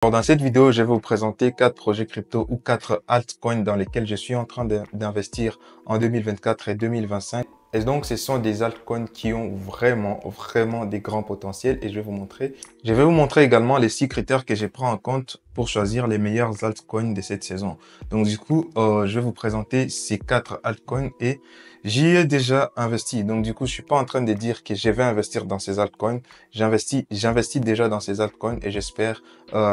Alors, dans cette vidéo, je vais vous présenter 4 projets crypto ou 4 altcoins dans lesquels je suis en train d'investir en 2024 et 2025. Et donc, ce sont des altcoins qui ont vraiment des grands potentiels et je vais vous montrer. Je vais vous montrer également les 6 critères que je prends en compte pour choisir les meilleurs altcoins de cette saison. Donc, du coup, je vais vous présenter ces 4 altcoins et j'y ai déjà investi. Donc, du coup, je suis pas en train de dire que je vais investir dans ces altcoins. J'investis déjà dans ces altcoins et j'espère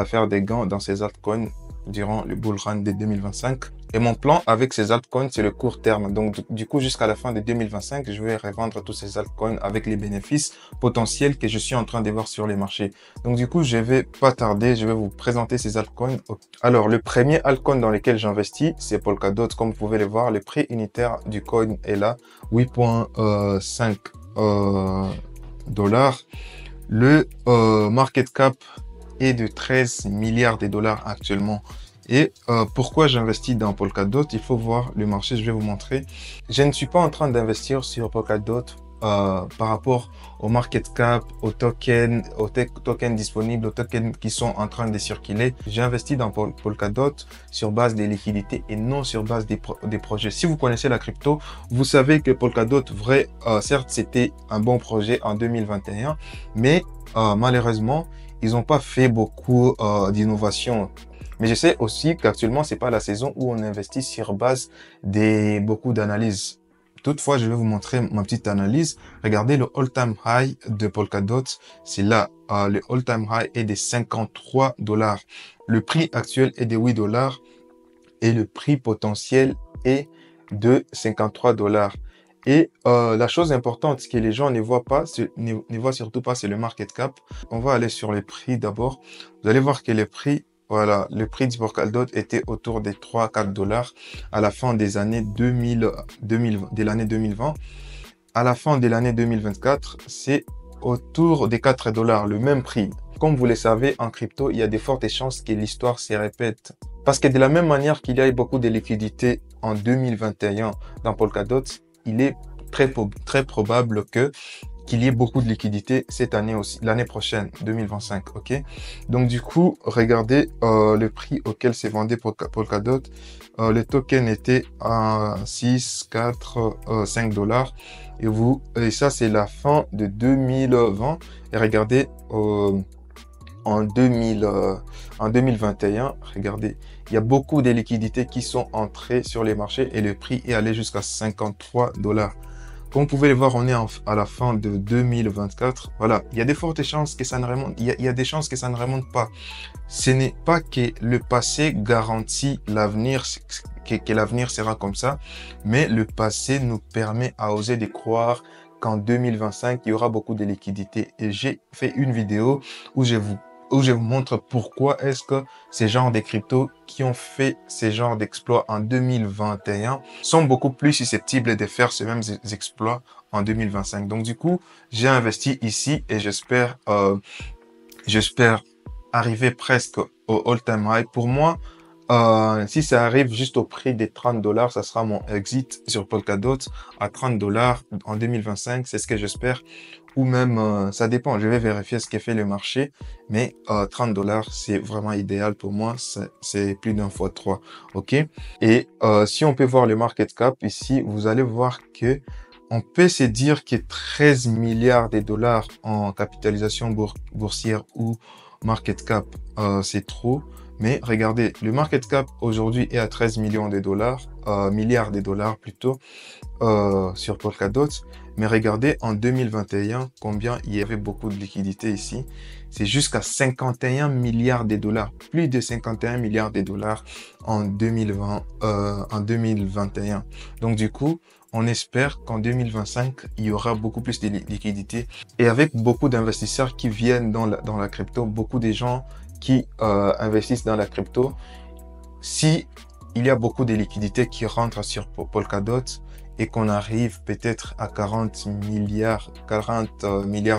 faire des gains dans ces altcoins durant le bull run de 2025. Et mon plan avec ces altcoins, c'est le court terme. Donc, du coup, jusqu'à la fin de 2025, je vais revendre tous ces altcoins avec les bénéfices potentiels que je suis en train de voir sur les marchés. Donc, du coup, je vais pas tarder. Je vais vous présenter ces altcoins. Alors, le premier altcoin dans lequel j'investis, c'est Polkadot. Comme vous pouvez le voir, le prix unitaire du coin est là, 8,5 dollars. Le market cap est de 13 milliards de dollars actuellement. Et pourquoi j'investis dans Polkadot? Il faut voir le marché, je vais vous montrer. Je ne suis pas en train d'investir sur Polkadot par rapport au market cap, aux tokens disponibles, aux tokens qui sont en train de circuler. J'ai investi dans Polkadot sur base des liquidités et non sur base des projets. Si vous connaissez la crypto, vous savez que Polkadot, certes, c'était un bon projet en 2021, mais malheureusement, ils n'ont pas fait beaucoup d'innovation. Mais je sais aussi qu'actuellement, c'est pas la saison où on investit sur base de beaucoup d'analyses. Toutefois, je vais vous montrer ma petite analyse. Regardez le all-time high de Polkadot. C'est là, le all-time high est de 53 dollars. Le prix actuel est de 8 dollars et le prix potentiel est de 53 dollars. Et la chose importante que les gens ne voient pas, ne voient surtout pas, c'est le market cap. On va aller sur les prix d'abord. Vous allez voir que les prix, voilà, le prix du Polkadot était autour des 3-4 dollars à la fin des années de l'année 2020. À la fin de l'année 2024, c'est autour des 4 dollars, le même prix. Comme vous le savez, en crypto, il y a de fortes chances que l'histoire se répète. Parce que de la même manière qu'il y a eu beaucoup de liquidités en 2021 dans Polkadot, il est très probable qu'il y ait beaucoup de liquidités cette année aussi, l'année prochaine, 2025, ok? Donc, du coup, regardez le prix auquel s'est vendu Polkadot. Le token était à 6, 4, 5 dollars. Et ça, c'est la fin de 2020. Et regardez, en 2021, regardez, il y a beaucoup de liquidités qui sont entrées sur les marchés et le prix est allé jusqu'à 53 dollars. Comme vous pouvez le voir, on est à la fin de 2024. Voilà, il y a de fortes chances que ça ne remonte. Il y a des chances que ça ne remonte pas. Ce n'est pas que le passé garantit l'avenir, que l'avenir sera comme ça, mais le passé nous permet à oser de croire qu'en 2025, il y aura beaucoup de liquidités. Et j'ai fait une vidéo où je vous montre pourquoi est-ce que ces genres de cryptos qui ont fait ces genres d'exploits en 2021 sont beaucoup plus susceptibles de faire ces mêmes exploits en 2025. Donc, du coup, j'ai investi ici et j'espère arriver presque au all-time high. Pour moi, si ça arrive juste au prix des 30 dollars, ça sera mon exit sur Polkadot à 30 dollars en 2025. C'est ce que j'espère. Ou même, ça dépend. Je vais vérifier ce que fait le marché. Mais 30 dollars, c'est vraiment idéal pour moi. C'est plus d'un fois 3. OK? Et si on peut voir le market cap ici, vous allez voir que on peut se dire que 13 milliards de dollars en capitalisation boursière ou market cap, c'est trop. Mais regardez, le market cap aujourd'hui est à 13 millions de dollars, milliards de dollars plutôt, sur Polkadot. Mais regardez, en 2021, combien il y avait beaucoup de liquidités ici. C'est jusqu'à 51 milliards de dollars, plus de 51 milliards de dollars en 2021. Donc du coup, on espère qu'en 2025, il y aura beaucoup plus de liquidités. Et avec beaucoup d'investisseurs qui viennent dans la crypto, beaucoup de gens qui investissent dans la crypto, si il y a beaucoup de liquidités qui rentrent sur Polkadot et qu'on arrive peut-être à 40 milliards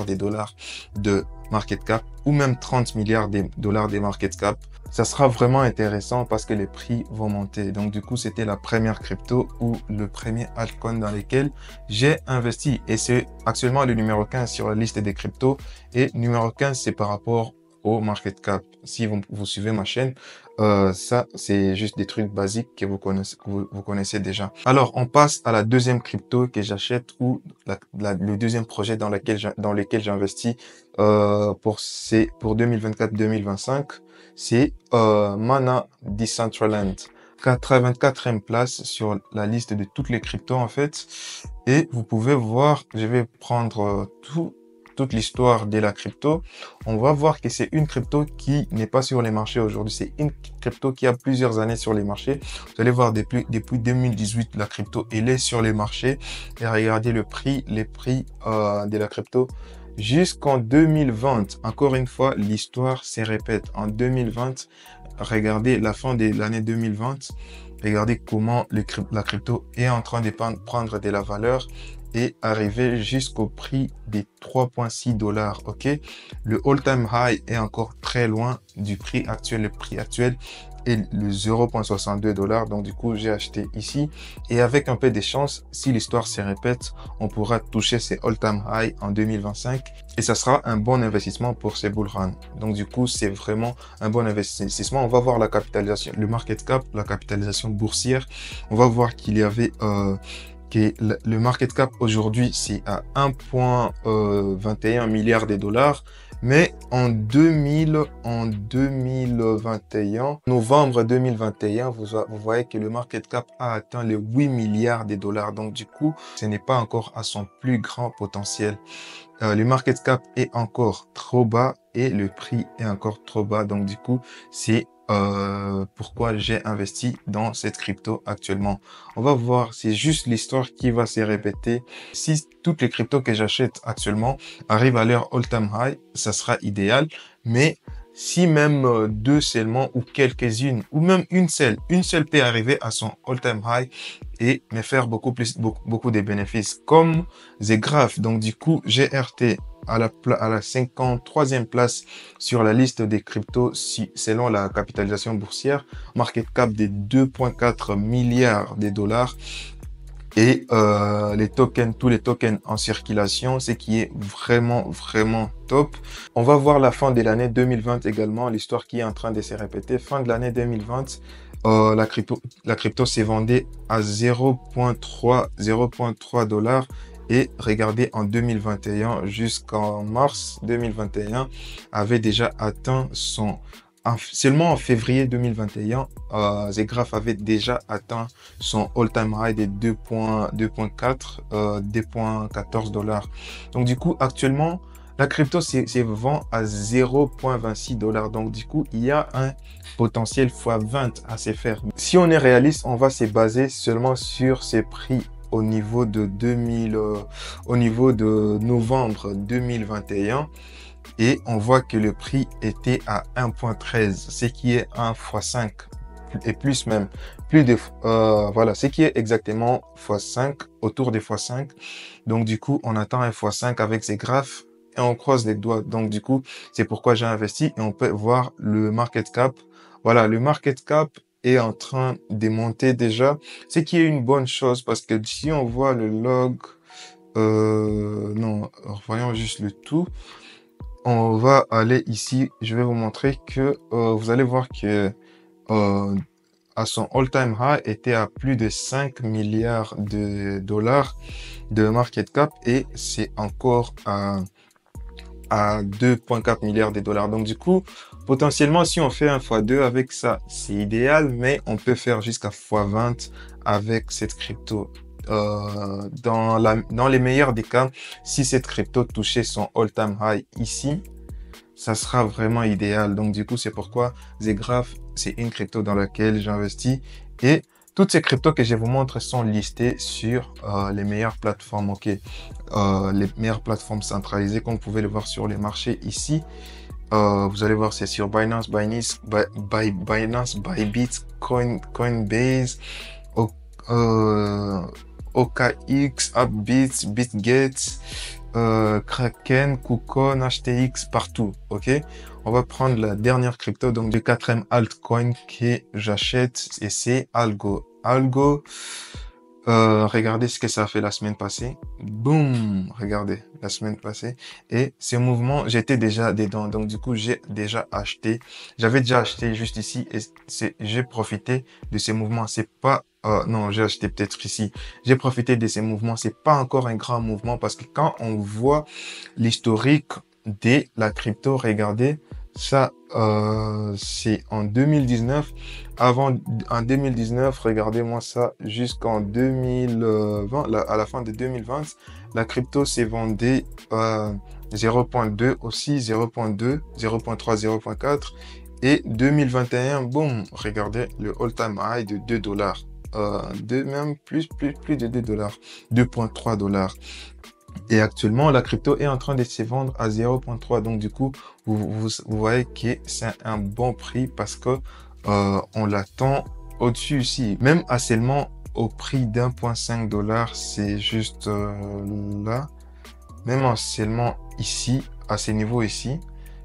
de dollars de market cap ou même 30 milliards de dollars de market cap, ça sera vraiment intéressant parce que les prix vont monter. Donc du coup, c'était la première crypto ou le premier altcoin dans lequel j'ai investi. Et c'est actuellement le numéro 15 sur la liste des cryptos. Et numéro 15, c'est par rapport au market cap. Si vous suivez ma chaîne, ça, c'est juste des trucs basiques que vous connaissez déjà. Alors, on passe à la deuxième crypto que j'achète ou le deuxième projet dans lequel j'investis pour 2024-2025. C'est Mana Decentraland. 84e place sur la liste de toutes les cryptos en fait. Et vous pouvez voir, je vais prendre toute l'histoire de la crypto. On va voir que c'est une crypto qui n'est pas sur les marchés aujourd'hui. C'est une crypto qui a plusieurs années sur les marchés. Vous allez voir depuis 2018, la crypto, elle est sur les marchés. Et regardez les prix de la crypto jusqu'en 2020. Encore une fois, l'histoire se répète. En 2020, regardez la fin de l'année 2020. Regardez comment la crypto est en train de prendre de la valeur et arriver jusqu'au prix des 3,6 $. Ok, le all-time high est encore très loin du prix actuel. Le prix actuel est le 0,62 $. Donc du coup, j'ai acheté ici et avec un peu de chance, si l'histoire se répète, on pourra toucher ces all-time high en 2025 et ça sera un bon investissement pour ces bull run. Donc du coup, c'est vraiment un bon investissement. On va voir la capitalisation, le market cap, la capitalisation boursière. On va voir qu'il y avait que le market cap aujourd'hui, c'est à 1,21 milliard de dollars. Mais en 2021, novembre 2021, vous voyez que le market cap a atteint les 8 milliards de dollars. Donc, du coup, ce n'est pas encore à son plus grand potentiel. Le market cap est encore trop bas et le prix est encore trop bas. Donc, du coup, c'est pourquoi j'ai investi dans cette crypto actuellement. On va voir, c'est juste l'histoire qui va se répéter. Si toutes les cryptos que j'achète actuellement arrivent à leur all-time high, ça sera idéal. Mais si même deux seulement ou quelques-unes ou même une seule peut arriver à son all-time high et me faire beaucoup de bénéfices comme Zgraph. Donc du coup, GRT à la 53e place sur la liste des cryptos selon la capitalisation boursière, market cap de 2,4 milliards de dollars. Et tous les tokens en circulation, ce qui est vraiment top. On va voir la fin de l'année 2020 également, l'histoire qui est en train de se répéter. Fin de l'année 2020, la crypto s'est vendue à 0,3 $. Et regardez, en 2021, jusqu'en mars 2021, avait déjà atteint seulement en février 2021, Zgraph avait déjà atteint son all-time high des 2,14 $. Donc du coup, actuellement, la crypto se vend à 0,26 $. Donc du coup, il y a un potentiel x20 à se faire. Si on est réaliste, on va se baser seulement sur ces prix au niveau de novembre 2021 et on voit que le prix était à 1,13, ce qui est 1 x 5 et plus même, voilà, ce qui est exactement x 5, autour des x 5. Donc du coup, on attend un x 5 avec ces graphes et on croise les doigts. Donc du coup, c'est pourquoi j'ai investi et on peut voir le market cap. Voilà, le market cap est en train de monter déjà, ce qui est une bonne chose parce que si on voit le log, non, voyons juste le tout. On va aller ici, je vais vous montrer que vous allez voir que à son all-time high était à plus de 5 milliards de dollars de market cap et c'est encore à 2,4 milliards de dollars. Donc du coup, potentiellement, si on fait un x2 avec ça, c'est idéal, mais on peut faire jusqu'à x20 avec cette crypto. Dans les meilleurs des cas, si cette crypto touchait son all-time high ici, ça sera vraiment idéal. Donc du coup, c'est pourquoi Zgraph, c'est une crypto dans laquelle j'investis et toutes ces cryptos que je vous montre sont listées sur les meilleures plateformes, ok, les meilleures plateformes centralisées, comme vous pouvez le voir sur les marchés ici. Vous allez voir, c'est sur Binance, Bybit, Coinbase, OKX, Upbit, BitGet, Kraken, KuCoin, HTX, partout, ok. On va prendre la dernière crypto, donc le quatrième altcoin que j'achète et c'est Algo. Regardez ce que ça a fait la semaine passée. Boum, regardez, la semaine passée. Et ces mouvements, j'étais déjà dedans. Donc, du coup, j'ai déjà acheté. J'avais déjà acheté juste ici et j'ai profité de ces mouvements. C'est pas, non, j'ai acheté peut-être ici. J'ai profité de ces mouvements. C'est pas encore un grand mouvement parce que quand on voit l'historique de la crypto, regardez, ça, c'est en 2019. Avant, en 2019, regardez-moi ça, jusqu'en 2020, à la fin de 2020, la crypto s'est vendue 0.2 aussi, 0.2, 0.3, 0.4. Et 2021, boum, regardez le all-time high de 2 dollars. Même plus de 2 dollars, 2.3 dollars. Et actuellement, la crypto est en train de se vendre à 0.3. Donc, du coup, vous voyez que c'est un bon prix parce que on l'attend au-dessus ici. Même à seulement au prix d'1.5 dollars, c'est juste là. Même en seulement ici, à ce niveau ici,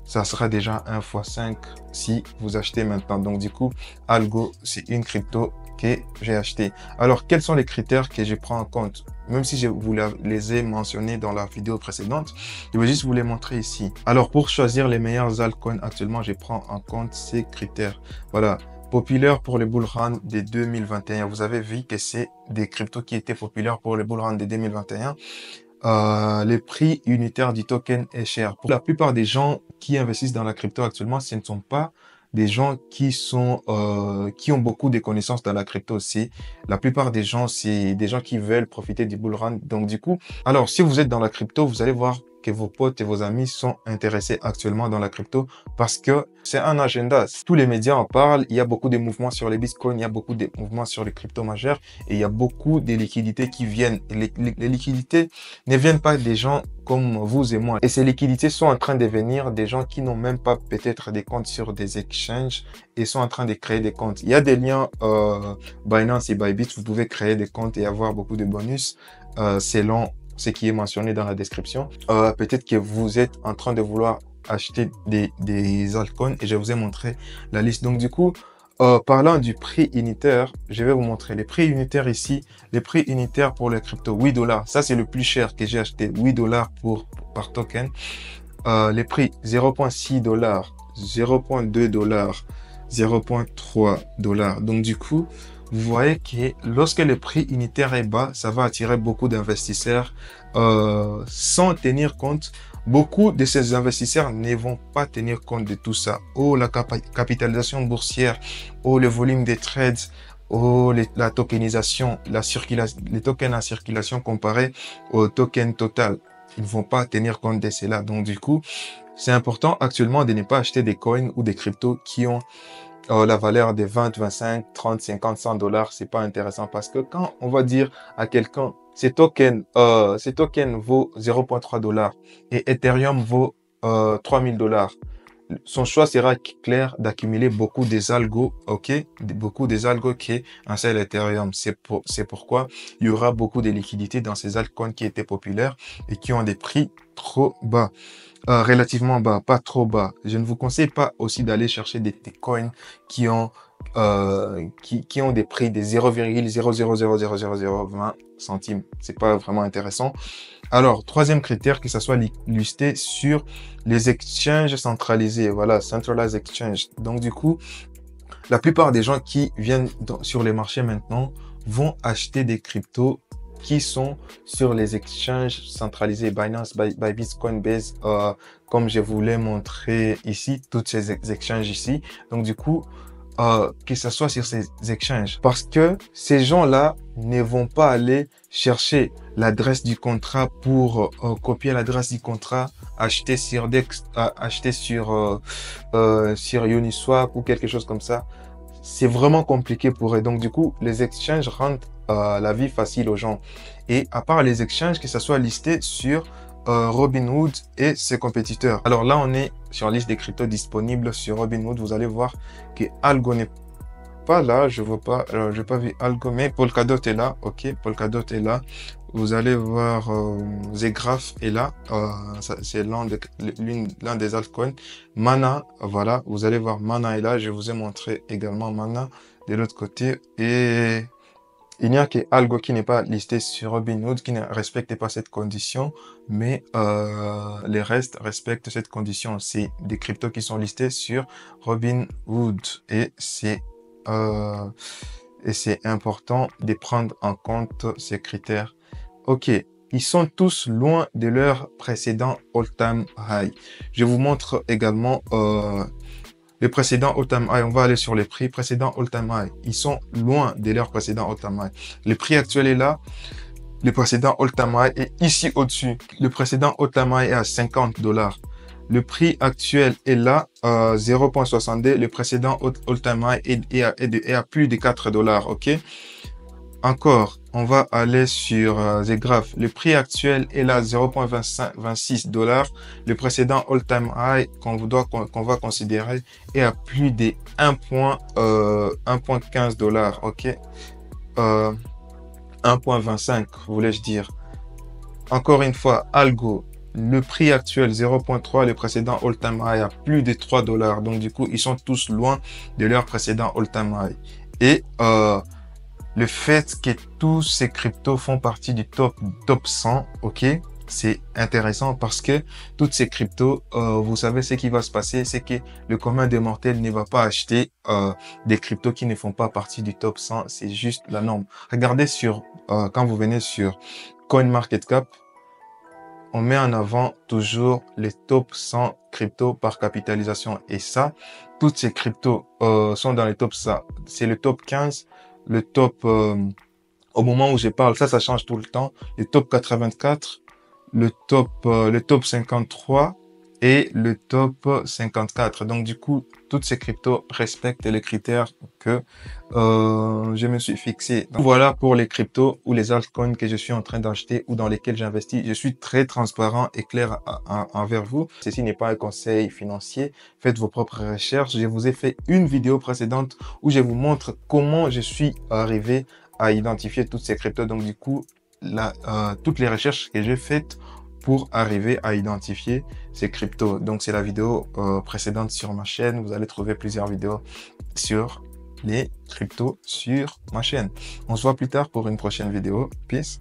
ça sera déjà 1 fois 5 si vous achetez maintenant. Donc, du coup, Algo, c'est une crypto que j'ai acheté. Alors, quels sont les critères que je prends en compte? Même si je vous les ai mentionnés dans la vidéo précédente, je vais juste vous les montrer ici. Alors, pour choisir les meilleurs altcoins, actuellement, je prends en compte ces critères. Voilà. Populaire pour le bull run de 2021. Vous avez vu que c'est des cryptos qui étaient populaires pour le bull run de 2021. Le prix unitaire du token est cher. Pour la plupart des gens qui investissent dans la crypto actuellement, ce ne sont pas des gens qui ont beaucoup de connaissances dans la crypto aussi. La plupart des gens, c'est des gens qui veulent profiter du bull run. Donc, du coup, alors, si vous êtes dans la crypto, vous allez voir que vos potes et vos amis sont intéressés actuellement dans la crypto parce que c'est un agenda. Tous les médias en parlent. Il y a beaucoup de mouvements sur les bitcoins, il y a beaucoup de mouvements sur les cryptos majeurs et il y a beaucoup de liquidités qui viennent. Et les liquidités ne viennent pas des gens comme vous et moi. Et ces liquidités sont en train de venir des gens qui n'ont même pas peut-être des comptes sur des exchanges et sont en train de créer des comptes. Il y a des liens Binance et Bybit. Vous pouvez créer des comptes et avoir beaucoup de bonus selon ce qui est mentionné dans la description. Peut-être que vous êtes en train de vouloir acheter des altcoins et je vous ai montré la liste. Donc, du coup, parlant du prix unitaire, je vais vous montrer les prix unitaires ici. Les prix unitaires pour les cryptos, 8 dollars. Ça, c'est le plus cher que j'ai acheté, 8 dollars par token. Les prix 0.6 dollars, 0.2 dollars, 0.3 dollars. Donc, du coup, vous voyez que lorsque le prix unitaire est bas, ça va attirer beaucoup d'investisseurs sans tenir compte. Beaucoup de ces investisseurs ne vont pas tenir compte de tout ça. Oh, la capitalisation boursière, oh, le volume des trades, oh, la tokenisation, les tokens en circulation comparés au token total. Ils ne vont pas tenir compte de cela. Donc, du coup, c'est important actuellement de ne pas acheter des coins ou des cryptos qui ont la valeur de 20, 25, 30, 50, 100 dollars. C'est pas intéressant parce que quand on va dire à quelqu'un, ces tokens vaut 0.3 dollars et Ethereum vaut 3000 dollars. Son choix sera clair d'accumuler beaucoup des algos, ok? Beaucoup des algos qui est un seul Ethereum. C'est pourquoi il y aura beaucoup de liquidités dans ces altcoins qui étaient populaires et qui ont des prix trop bas. Relativement bas, pas trop bas. Je ne vous conseille pas aussi d'aller chercher des coins qui ont, qui ont des prix de 0,0000020 centimes. C'est pas vraiment intéressant. Alors, troisième critère, que ça soit listé sur les exchanges centralisés. Voilà, centralized exchange. Donc, du coup, la plupart des gens qui viennent sur les marchés maintenant vont acheter des cryptos qui sont sur les exchanges centralisés, Binance, Bybit, Coinbase, comme je vous l'ai montré ici, toutes ces exchanges ici. Donc, du coup, que ce soit sur ces exchanges. Parce que ces gens-là ne vont pas aller chercher l'adresse du contrat pour copier l'adresse du contrat, acheter sur sur Uniswap ou quelque chose comme ça. C'est vraiment compliqué pour eux. Donc, du coup, les exchanges rendent la vie facile aux gens. Et à part les exchanges, que ça soit listé sur Robinhood et ses compétiteurs. Alors là, on est sur la liste des cryptos disponibles sur Robinhood. Vous allez voir que Algo n'est pas là. Je vois pas, je n'ai pas vu Algo, mais Polkadot est là. Ok, Polkadot est là. Vous allez voir Zegraph est là. C'est l'un des altcoins. Mana, voilà. Vous allez voir Mana est là. Je vous ai montré également Mana de l'autre côté. Et Il n'y a que Algo qui n'est pas listé sur Robinhood, qui ne respecte pas cette condition, mais les restes respectent cette condition. C'est des cryptos qui sont listés sur Robinhood euh, et c'est important de prendre en compte ces critères. Ok, ils sont tous loin de leur précédent all-time high. Je vous montre également les précédents all-time high. On va aller sur les prix précédents all-time high. Ils sont loin de leur précédent all-time high. Le prix actuel est là. Le précédent all-time high est ici au-dessus. Le précédent all-time high est à 50 $. Le prix actuel est là, 0,62. Le précédent all-time high est à plus de 4 $. Ok. Encore, on va aller sur The Graph. Le prix actuel est là, 0,26 $. Le précédent all-time high qu'on va considérer est à plus de 1,15 $. Ok. 1,25, voulais-je dire. Encore une fois, Algo. Le prix actuel 0,3, le précédent all-time high à plus de 3 $. Donc du coup, ils sont tous loin de leur précédent all-time high. Et le fait que tous ces cryptos font partie du top 100, ok, c'est intéressant parce que toutes ces cryptos, vous savez ce qui va se passer, c'est que le commun des mortels ne va pas acheter des cryptos qui ne font pas partie du top 100, c'est juste la norme. Regardez quand vous venez sur CoinMarketCap, on met en avant toujours les top 100 cryptos par capitalisation. Et ça, toutes ces cryptos sont dans les top 100. C'est le top 15, le top, au moment où je parle, ça change tout le temps. Le top 84, le top 53 et le top 54. Donc, du coup, toutes ces cryptos respectent les critères que je me suis fixé. Donc, voilà pour les cryptos ou les altcoins que je suis en train d'acheter ou dans lesquels j'investis. Je suis très transparent et clair envers vous. Ceci n'est pas un conseil financier. Faites vos propres recherches. Je vous ai fait une vidéo précédente où je vous montre comment je suis arrivé à identifier toutes ces cryptos. Donc, du coup, toutes les recherches que j'ai faites pour arriver à identifier ces cryptos. Donc, c'est la vidéo précédente sur ma chaîne. Vous allez trouver plusieurs vidéos sur les cryptos sur ma chaîne. On se voit plus tard pour une prochaine vidéo. Peace.